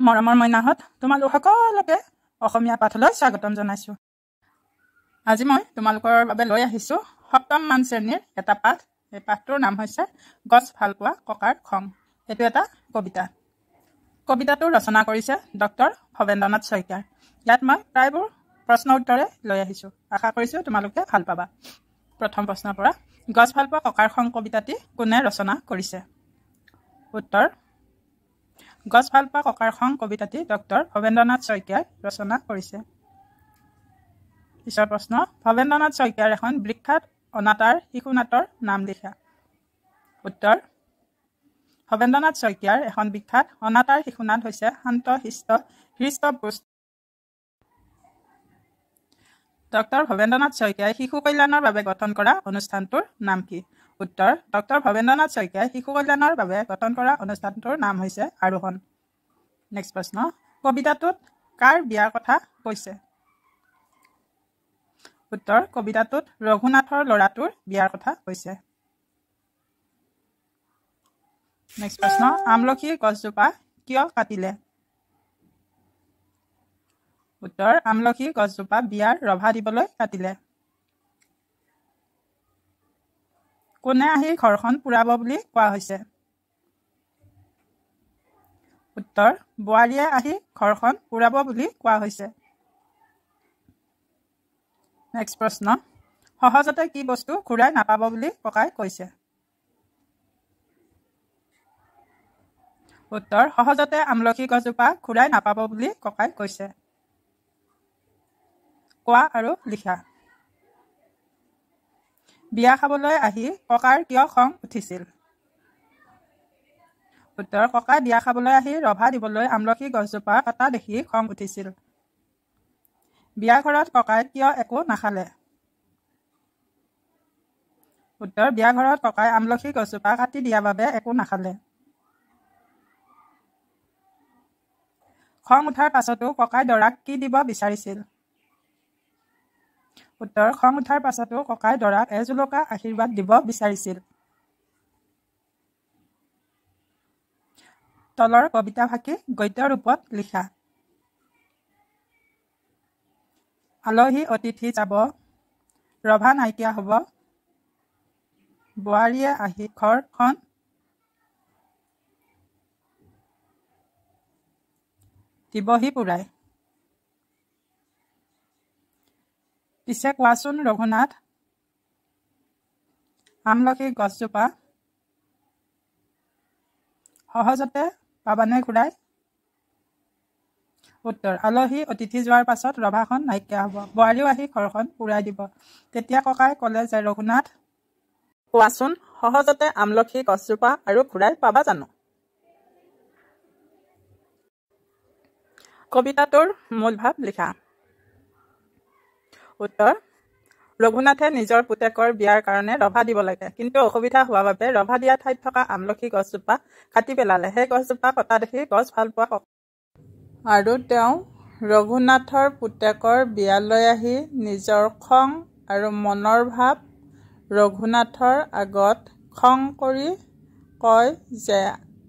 মৰমৰ মইনাহঁত তোমালোক সকলোকে অসমীয়া পাঠলৈ স্বাগতম জনাইছোঁ। আজি মই তোমালোকৰ বাবে লৈ আহিছোঁ ৭ম মান শ্ৰেণীৰ এটা পাঠ। এই পাঠটোৰ নাম হৈছে গছ ভাল পোৱা ককাৰ খং। এইটো এটা কবিতা। কবিতাটো ৰচনা কৰিছে ডক্টৰ ভৱেন্দ্ৰনাথ শইকীয়াই। ইয়াত মই প্ৰায়বোৰ প্ৰশ্ন উত্তৰে লৈ আহিছোঁ। আশা কৰিছোঁ তোমালোকে ভাল পাবা। প্ৰথম প্ৰশ্নৰ পৰা, গছ ভাল পোৱা ককাৰ খং কবিতাটি কোনে ৰচনা কৰিছে? উত্তৰ, গছ ভাল পোৱা ককাৰ খং কবিতাটি ডক্টৰ ভৱেন্দ্ৰনাথ শইকীয়াই ৰচনা কৰিছে। পিছৰ প্ৰশ্ন, ভৱেন্দ্ৰনাথ শইকীয়াৰ এখন বিখ্যাত অনাতাঁৰ শিশু নাটৰ নাম লিখা। উত্তৰ, ভৱেন্দ্ৰনাথ শইকীয়াৰ এখন বিখ্যাত অনাতাঁৰ শিশু নাট হৈছে শান্ত শিষ্ট হৃষ্টপুষ্ট। ডক্টৰ ভৱেন্দ্ৰনাথ শইকীয়াই শিশু কল্যাণৰ বাবে গঠন কৰা অনুষ্ঠানটোৰ নাম কি? উত্তৰ, ডক্টৰ ভৱেন্দ্ৰনাথ শইকীয়াই শিশু কল্যাণৰ বাবে গঠন কৰা অনুষ্ঠানটোৰ নাম হৈছে আৰোহণ। নেক্সট প্ৰশ্ন, কবিতাটোত কাৰ বিয়াৰ কথা কৈছে? উত্তৰ, কবিতাটোত ৰঘুনাথৰ ল'ৰাটোৰ বিয়াৰ কথা কৈছে। নেক্সট প্ৰশ্ন, আমলখি গছজোপা কিয় কাটিলে? উত্তৰ, আমলখি গছজোপা বিয়াৰ ৰভা দিবলৈ কাটিলে। কোনে আহি ঘৰখন পুৰাব বুলি কোৱা হৈছে? উত্তৰ, বোৱাৰীয়ে আহি ঘৰখন পুৰাব বুলি কোৱা হৈছে। নেক্সট প্ৰশ্ন, সহজতে কি বস্তু ঘূৰাই নাপাব বুলি ককাই কৈছে? উত্তৰ, সহজতে আমলখি গছজোপা ঘূৰাই নাপাব বুলি ককাই কৈছে। কোৱা আৰু লিখা। বিয়া খাবলৈ আহি ককাৰ কিয় খং উঠিছিল? উত্তৰ, ককাই বিয়া খাবলৈ আহি ৰভা দিবলৈ আমলখি গছজোপা কটা দেখি খং উঠিছিল। বিয়া ঘৰত ককাই কিয় একো নাখালে? উত্তৰ, বিয়া ঘৰত ককাই আমলখি গছজোপা কাটি দিয়া বাবে একো নাখালে। খং উঠাৰ পাছতো ককাই দৰাক কি দিব বিচাৰিছিল? উত্তৰ, খং উঠাৰ পাছতো ককাই দৰাক এজোলোকা আশীৰ্বাদ দিব বিচাৰিছিল। তলৰ কবিতা ভাষী গদ্য ৰূপত লিখা। আলহী অতিথি যাব, ৰভা নাইকিয়া হ'ব, বোৱাৰীয়ে আহি ঘৰখন দিবহি পুৰাই। পিছে কোৱাচোন ৰঘুনাথ, আমলখি গছজোপা সহজতে পাবানে ঘূৰাই? উত্তৰ, আলহী অতিথি যোৱাৰ পাছত ৰভাখন নাইকিয়া হ'ব, বোৱাৰীও আহি ঘৰখন পুৰাই দিব। তেতিয়া ককাই ক'লে যে ৰঘুনাথ, কোৱাচোন সহজতে আমলখি গছজোপা আৰু ঘূৰাই পাবা জানো? কবিতাটোৰ মূল ভাৱ লিখা। উত্তৰ, ৰঘুনাথে নিজৰ পুতেকৰ বিয়াৰ কাৰণে ৰভা দিব লাগে, কিন্তু অসুবিধা হোৱা বাবে ৰভা দিয়া ঠাইত থকা আমলখি গছজোপা কাটি পেলালে। সেই গছজোপা কটা দেখি গছ ভাল পোৱা ককা আৰু তেওঁ ৰঘুনাথৰ পুতেকৰ বিয়ালৈ আহি নিজৰ খং আৰু মনৰ ভাৱ ৰঘুনাথৰ আগত খং কৰি কয় যে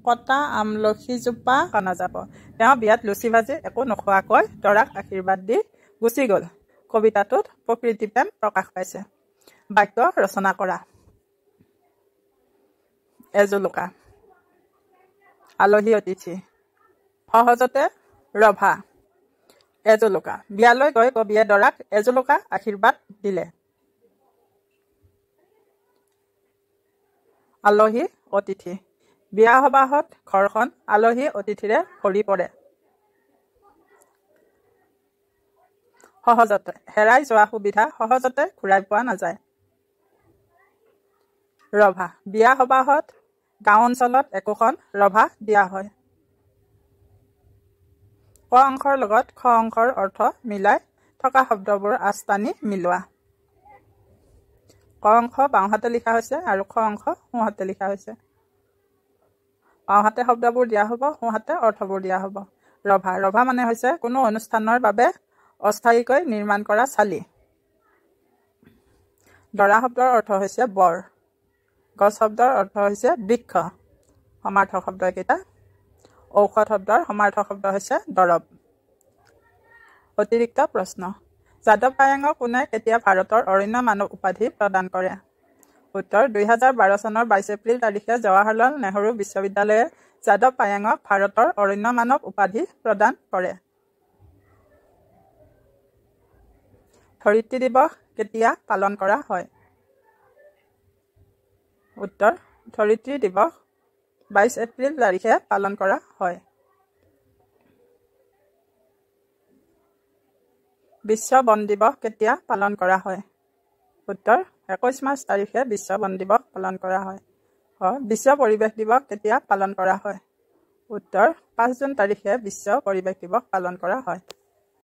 কটা আমলখিজোপা নাযাব। তেওঁ বিয়াত লুচি ভাজি একো নোখোৱাকৈ দৰাক আশীৰ্বাদ দি গুচি গ'ল। কবিতাটোত প্ৰকৃতি প্ৰেম প্ৰকাশ পাইছে। বাক্য ৰচনা কৰা। এজোলোকা, আলহী অতিথি, সহজতে ৰভা, এজোলোকা, বিয়ালৈ গৈ কবিয়ে দৰাক এজোলোকা আশীৰ্বাদ দিলে। আলহী অতিথি, বিয়া সবাহত ঘৰখন আলহী অতিথিৰে ভৰি পৰে। সহজতে, হেৰাই যোৱা সুবিধা সহজতে ঘূৰাই পোৱা নাযায়। ৰভা, বিয়া সবাহত গাঁও অঞ্চলত একোখন ৰভা দিয়া হয়। ক অংশৰ লগত খ অংশৰ অৰ্থ মিলাই থকা শব্দবোৰ আঁচ টানি মিলোৱা। ক অংশ বাওঁহাতে লিখা হৈছে আৰু খ অংশ সোঁহাতে লিখা হৈছে। বাওঁহাতে শব্দবোৰ দিয়া হ'ব, সোঁহাতে অৰ্থবোৰ দিয়া হ'ব। ৰভা, ৰভা মানে হৈছে কোনো অনুষ্ঠানৰ বাবে অস্থায়ীকৈ নিৰ্মাণ কৰা চালি। দৰা শব্দৰ অৰ্থ হৈছে বৰ। গছ শব্দৰ অৰ্থ হৈছে বৃক্ষ। সমাৰ্থক শব্দ কেইটা। ঔষধ শব্দৰ সমাৰ্থক শব্দ হৈছে দৰৱ। অতিৰিক্ত প্ৰশ্ন। যাদৱ পায়েঙক কোনে কেতিয়া ভাৰতৰ অৰণ্য মানৱ উপাধি প্ৰদান কৰে? উত্তৰ 2012 চনৰ 22 এপ্ৰিল তাৰিখে জৱাহৰলাল নেহৰু বিশ্ববিদ্যালয়ে যাদৱ পায়েঙক ভাৰতৰ অৰণ্য মানৱ উপাধি প্ৰদান কৰে। ধৰিত্ৰী দিৱস কেতিয়া পালন কৰা হয়? উত্তৰ ধৰিত্ৰী দিৱস 22 এপ্ৰিল তাৰিখে পালন কৰা হয়। বিশ্ব বন দিৱস কেতিয়া পালন কৰা হয়? উত্তৰ 21 মাৰ্চ তাৰিখে বিশ্ব বন দিৱস পালন কৰা হয়। বিশ্ব পৰিৱেশ দিৱস কেতিয়া পালন কৰা হয়? উত্তৰ 5 জুন তাৰিখে বিশ্ব পৰিৱেশ দিৱস পালন কৰা হয়।